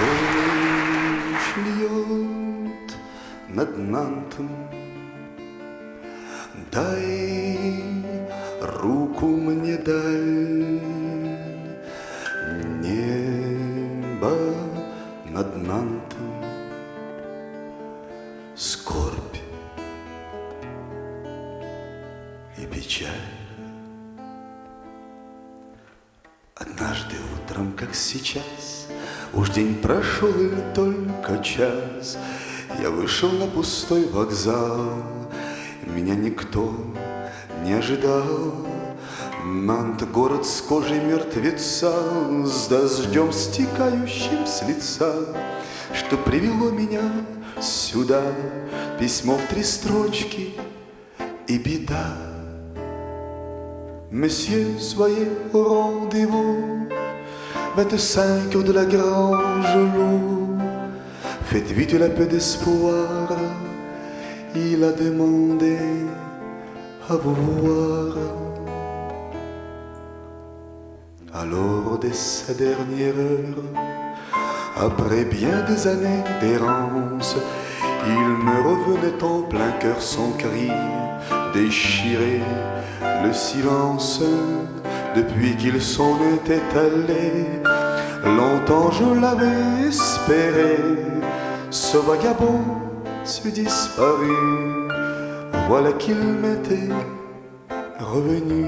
Дождь льет над Нантом, дай руку мне, дай. Небо над Нантом, скорбь и печаль. Однажды утром, как сейчас, уж день прошел и только час, я вышел на пустой вокзал, меня никто не ожидал. Нант — город с кожей мертвеца, с дождем, стекающим с лица, что привело меня сюда. Письмо в 3 строчки и беда. Messieurs, soyez au rendez-vous, 25 heures de la Grange Loup. Faites vite, il a peu d'espoir, il a demandé à vous voir. Alors, dès sa dernière heure, après bien des années d'errance, il me revenait en plein cœur son cri, déchirer le silence. Depuis qu'il s'en était allé, longtemps je l'avais espéré, ce vagabond s'est disparu, voilà qu'il m'était revenu.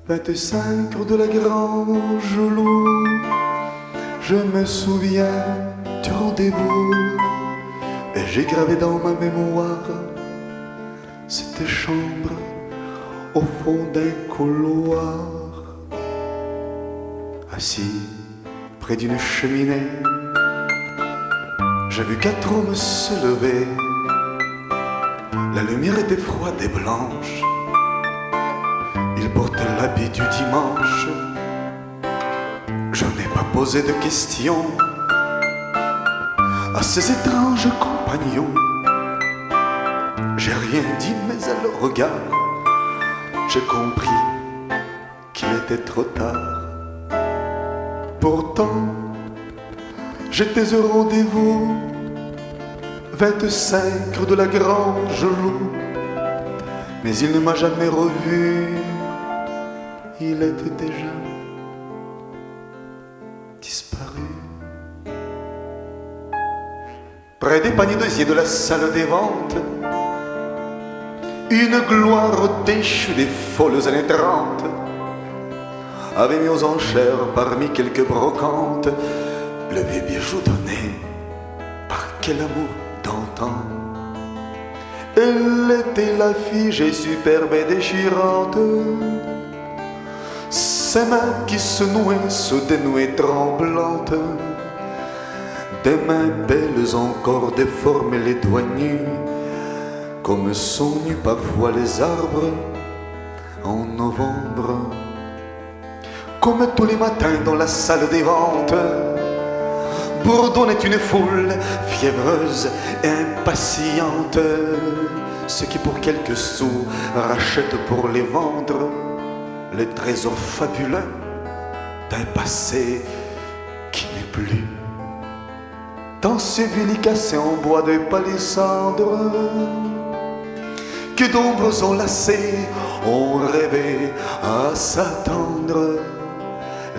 25 heures de la Grange Loup, je me souviens du rendez-vous, et j'ai gravé dans ma mémoire cette chambre au fond d'un couloir. Assis près d'une cheminée, j'ai vu 4 hommes se lever. La lumière était froide et blanche, ils portaient l'habit du dimanche. Je n'ai pas posé de questions à ces étranges compagnons. J'ai rien dit, mais à leur regard, j'ai compris qu'il était trop tard. Pourtant, j'étais au rendez-vous, 25 heures de la Grange Loup. Mais il ne m'a jamais revu, il était déjà disparu. Près des paniers d'osier de la salle des ventes, une gloire déchue des folles années 30 avait mis aux enchères parmi quelques brocantes le vieux bijou donné par quel amour d'antan. Elle était la fille superbe et déchirante, ses mains qui se nouaient, se dénouaient tremblantes, des mains belles encore déformées, les doigts nus, comme sont nus parfois les arbres en novembre. Comme tous les matins dans la salle des ventes, bourdonnait une foule fiévreuse et impatiente, ceux qui pour quelques sous rachètent pour les vendre les trésors fabuleux d'un passé qui n'est plus. Dans ces villes cassées en bois de palissandre, que d'ombres enlacées ont rêvé à s'attendre.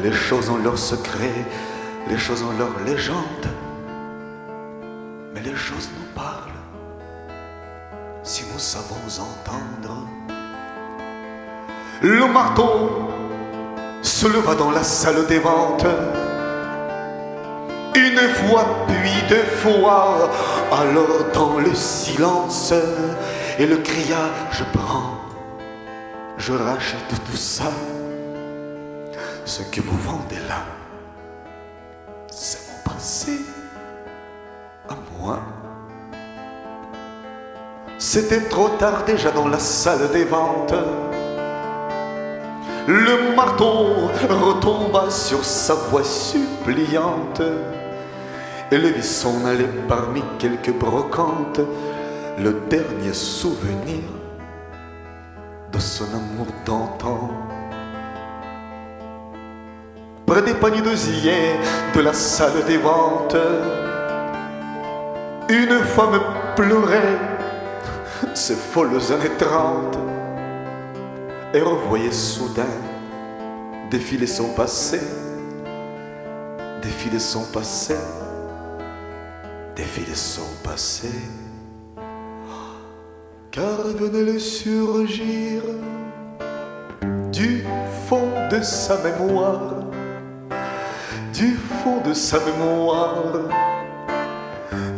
Les choses ont leurs secrets, les choses ont leurs légendes, mais les choses nous parlent si nous savons entendre. Le marteau se leva dans la salle des ventes, une fois puis 2 fois, alors dans le silence, et le cria: je prends, je rachète tout ça. Ce que vous vendez là, c'est mon passé à moi. C'était trop tard déjà dans la salle des ventes. Le marteau retomba sur sa voix suppliante, et le vit s'en aller parmi quelques brocantes, le dernier souvenir de son amour d'antan. près des paniers d'osier de la salle des ventes. Une femme pleurait ses folles années 30 et revoyait soudain défiler son passé, défiler son passé, défiler son passé. Car venait le surgir du fond de sa mémoire, du fond de sa mémoire,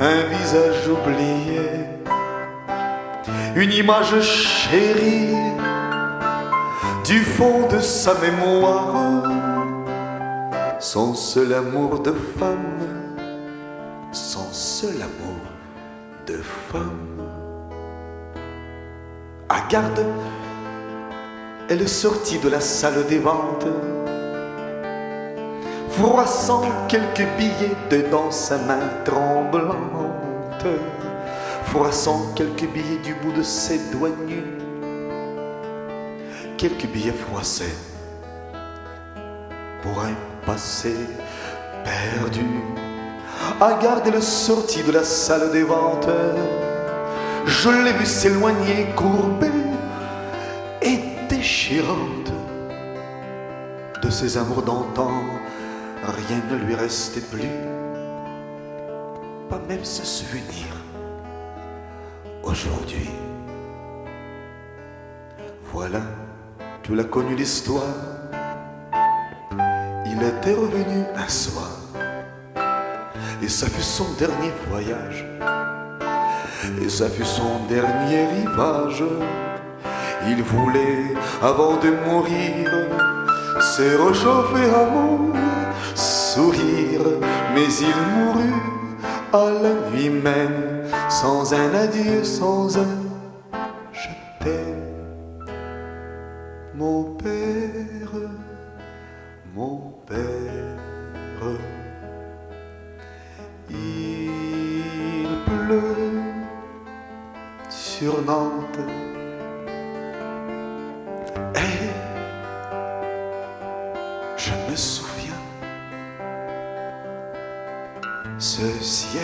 un visage oublié, une image chérie, du fond de sa mémoire, son seul amour de femme, son seul amour de femme. À garde, elle sortit de la salle des ventes, froissant quelques billets dedans sa main tremblante, froissant quelques billets du bout de ses doigts nus, quelques billets froissés pour un passé perdu. À garde, elle sortit de la salle des ventes. Je l'ai vue s'éloigner, courbée et déchirante. De ses amours d'antan, rien ne lui restait plus, pas même ce souvenir. Aujourd'hui, voilà, tu l'as connu l'histoire. Il était revenu un soir, et ça fut son dernier voyage, et ça fut son dernier rivage. Il voulait, avant de mourir, se réchauffer à mon sourire, mais il mourut à la nuit même, sans un adieu, sans un je t'aime. Mon père, mon père, il pleut sur Nantes. Et je me souviens, ce ciel